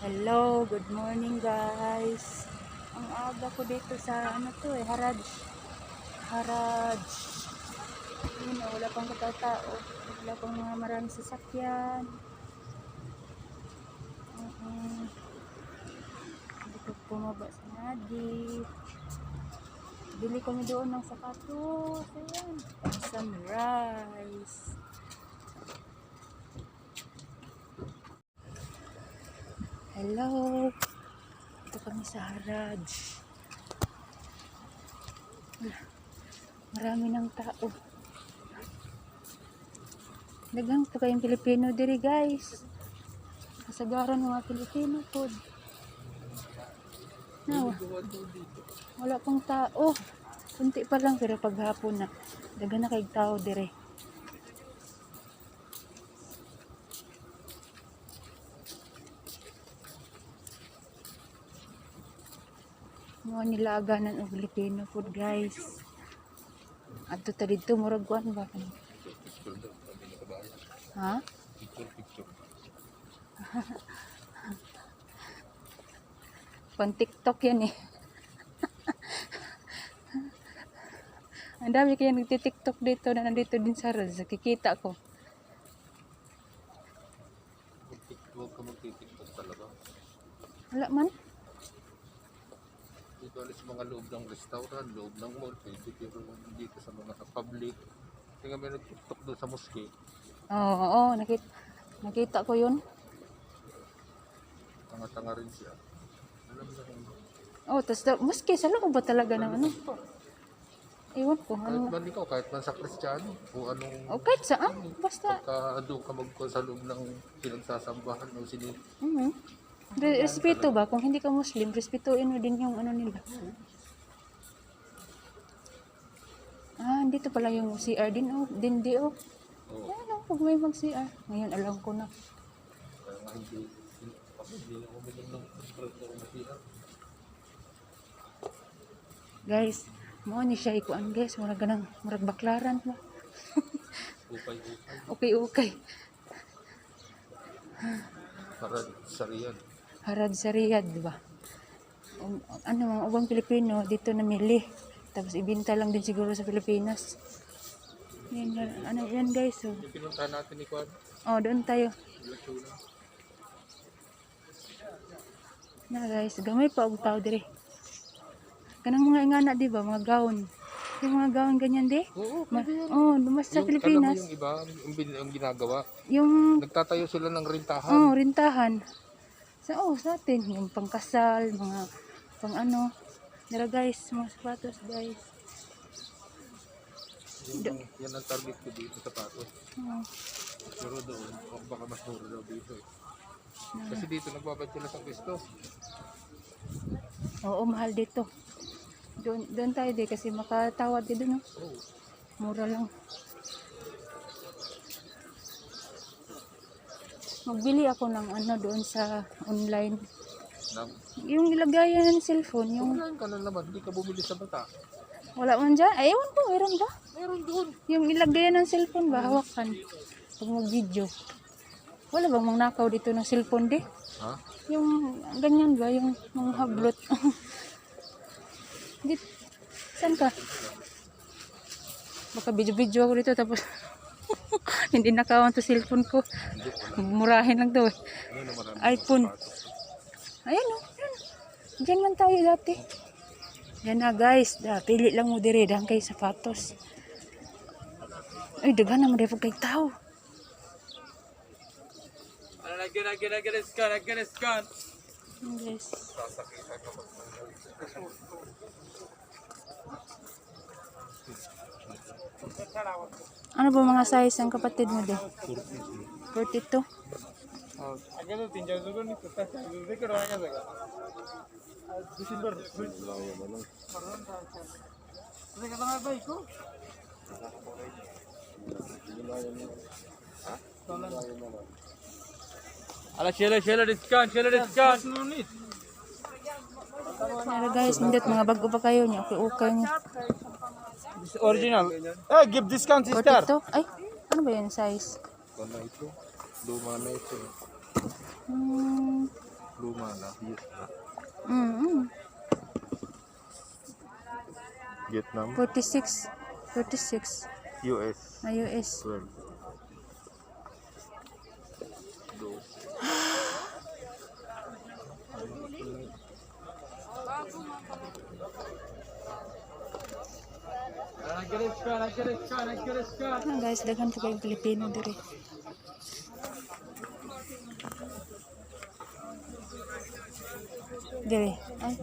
Hello, good morning guys. Ang aga ko dito sa Haraj. Haraj. Yun, wala pang katao. Wala pang mga maraming sasakyan. Dito bumaba sa Nadi. Bili kami doon ng sapatos. Ayan. Sunrise. Hello. Dito kami sa Haraj. Marami ng tao. Dagang po kayong Pilipino diri guys. Kasagaran ng mga Pilipino po. No, wala pang tao. Kunti pa lang pero paghapon na. Dagan na kay tao diri. Mga nilaganan ng Pilipino food guys. At ito dito murag kuan ba? Ha? Picture. Pang TikTok yan eh. Ang dami kaya nagti-TikTok dito na nandito din sa Raz. Kikita ko. Huwag ka magtitiktok talaga. Wala man. Dito alis mga loob ng restaurant, loob ng mall, pwede pero dito sa mga public. Tingnan mo nag-tiktok doon sa mosque. Oo, nakita ko yun. Tanga-tanga rin siya. Alam mo na kung Oh, tapos maski sa loob ba talaga ng ano? Ewan ko. kahit man ikaw, kahit man sa Kristiyano, kung anong O kahit saan. Basta. pagka-ando ka sa loob ng pinagsasambahan o sini. Respeto ba? Kung hindi ka Muslim, respetuin mo din yung ano nila. Ah, dito pala yung CR din. Oh, dindi oh. Oo. Ano, pag may mag-CR. Ngayon alam ko na. Kaya nga hindi na uminom ng masira. Guys, mo ni siya ikuan guys. Murag baklaran ba? Upay-upay. Okay. Para sa riyan. Harad sa Riyadh, di ba? Ano, mga ubang Pilipino dito namili. Tapos ibinta lang din siguro sa Pilipinas. Yan guys. Oh, Yung pinuntahan natin ni Kwan, doon tayo. Lachuna. Na guys, gamay pa og tao dire. Kanang mga ingana di ba, mga gown. Yung mga gown ganyan di? Oo, Dumas sa yung, Pilipinas. alam mo yung iba, yung ginagawa, Yung nagtatayo sila ng rintahan. rintahan. Sa atin, yung pangkasal, mga pang ano. Dara guys, mga sapatos guys. Yan ang target ko dito sa pato. Pero doon, baka mas mura daw dito. Kasi dito nagbabad sila sa pisto. Oo, mahal dito. Doon tayo di kasi makatawad dito no. Oo. Mura lang. Magbili ako ng ano doon sa online. Yung ilagayan ng cellphone, yung Online ka na naman, hindi ka bumili sa bata. wala man dyan. Ay, ewan ko, meron ba? Meron doon. Yung ilagayan ng cellphone ba, hawakan. Pag mag-video. Wala bang mga nakaw dito ng cellphone di? Ha? Yung ganyan ba, yung mga hablot. Saan ka? Baka video-video ako dito tapos hindi nakawan to cellphone ko. Murahin lang to eh. Ano na marami. iPhone. Ayan o. Diyan man tayo dati. Yan na guys. Pili lang mo dire. Dahan kayo sapatos. Ay, daghan naman dahil pag kay tao. Nag-scan. Yes. Sasakitan ka pag Ano ba mga size ang kapatid mo de? 42. Shela discount. Pero guys, hindi mga bago pa kayo niya. Okay niya. This original. Hey, give discount, sister. 42. Ay, ano ba yung size? Luma na ito. Luma na ito. Hmm, Luma na. Yes na. Vietnam. 46. 46. US. US. 12. Guys, daghan sa kay Pilipino dire. Dire. Ay,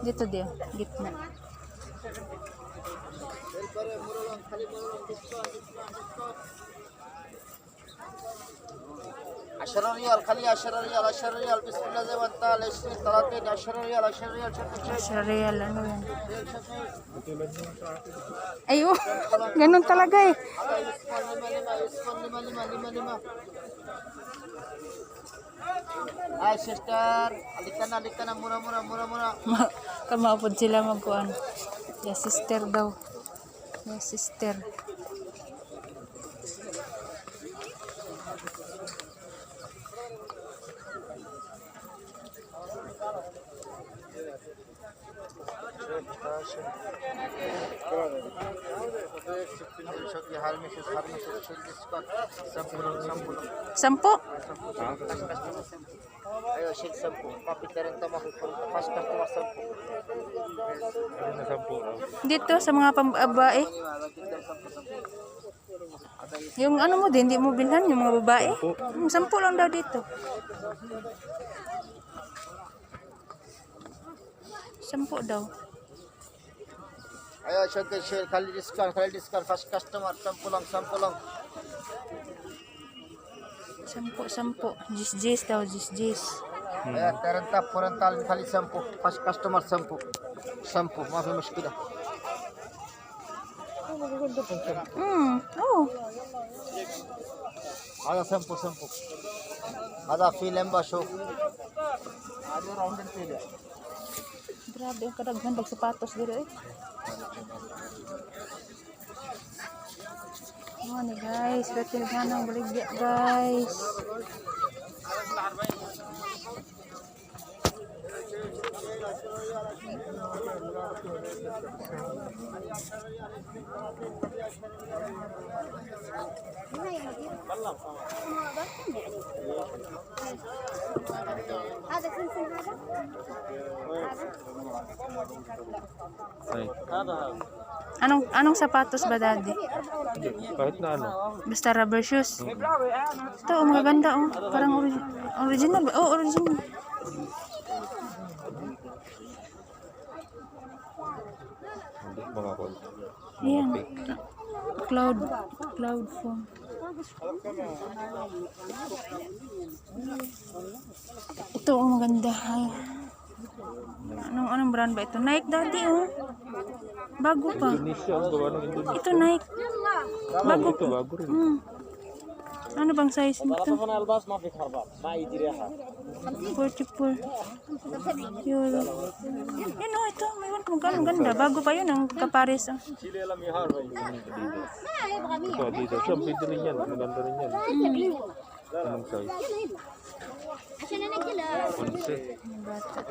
dito dia, gitna. عشرة ريال خليها 10 ريال 10 ريال بسم الله زي ما انت 20 30 10 ريال 10 ريال شوف Sa real, ano yan? Ay, oh, ganun talaga eh. Ay sister, alika na mura. Kamaupod sila magkuhan. Ya sister daw. Ya sister. Sampo? Ayo shake 10. Kapit na rin tamakot. Fast customer 10. Ano na 10 Dito sa mga pambabae. Yung ano mo din, hindi mo bilhan yung mga babae. Sampo lang daw dito. Sampo daw. Ayo shake kali discount fast customer 10 lang. Sampo. Jis daw, jis. Ayo terenta purantal kali 10 fast customer 10. Mafi mushkila. Oh. Ada 10. Ada film ba show. Ada round and field. Grabe, ang kadaghan bag sapatos dito eh. Oh, ni guys, betul ng baligya guys. هذا سمسم هذا Ay, Anong sapatos ba daddy? kahit na ano. Basta rubber shoes. Ito, oh, mga ganda oh. Parang original ba? Oh, original. Hindi, mga kol. Ayan. Cloud foam. Ito, oh, maganda. Ay. Anong brand ba ito? Nike daddy oh. Bago pa. Indonesia, ang gawa ng Indonesia. Ito Nike. Bago Ito, pa. bago rin. Ano bang size nito? انا الباص ما في خربان ما يجي ريحه 44 euro. Yan oh, ito. May iwan kung magkano ganda. Bago pa yun ang kapares. Oh. Ito, dito. Siya, pwede rin yan. Maganda rin yan. Anong size? عشان انا كلها 11. Bata.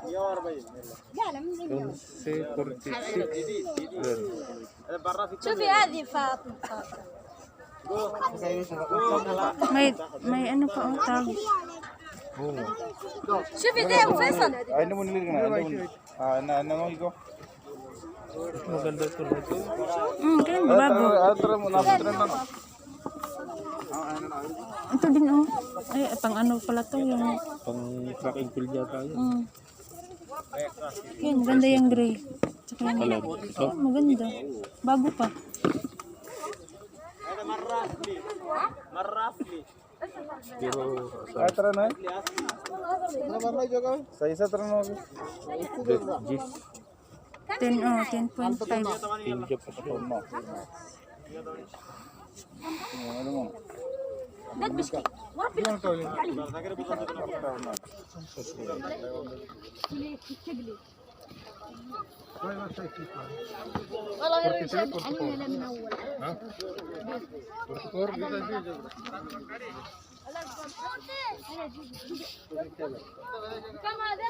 11, 46. Yan. شوفي هذه فاطمه May ano pa oh, tag. Oo nga. شوفي ذي ابو فيصل Ano mo nilir na? Ano mo iko? Maganda ito na ito. Kaya bago. Atro mo na putran na. Ito din oh. Ay, pang ano pala to yung Pang track and field yata yun. Yan, maganda yung gray. Tsaka yung Alam. oh, maganda. Bago pa. Pero, Atro na. Ano ba may joga? Sa isa tro no. Gis. 10 oh, 10.5. India pa sa mo. Ano mo? والله غير يشد علينا من اول كم هذا؟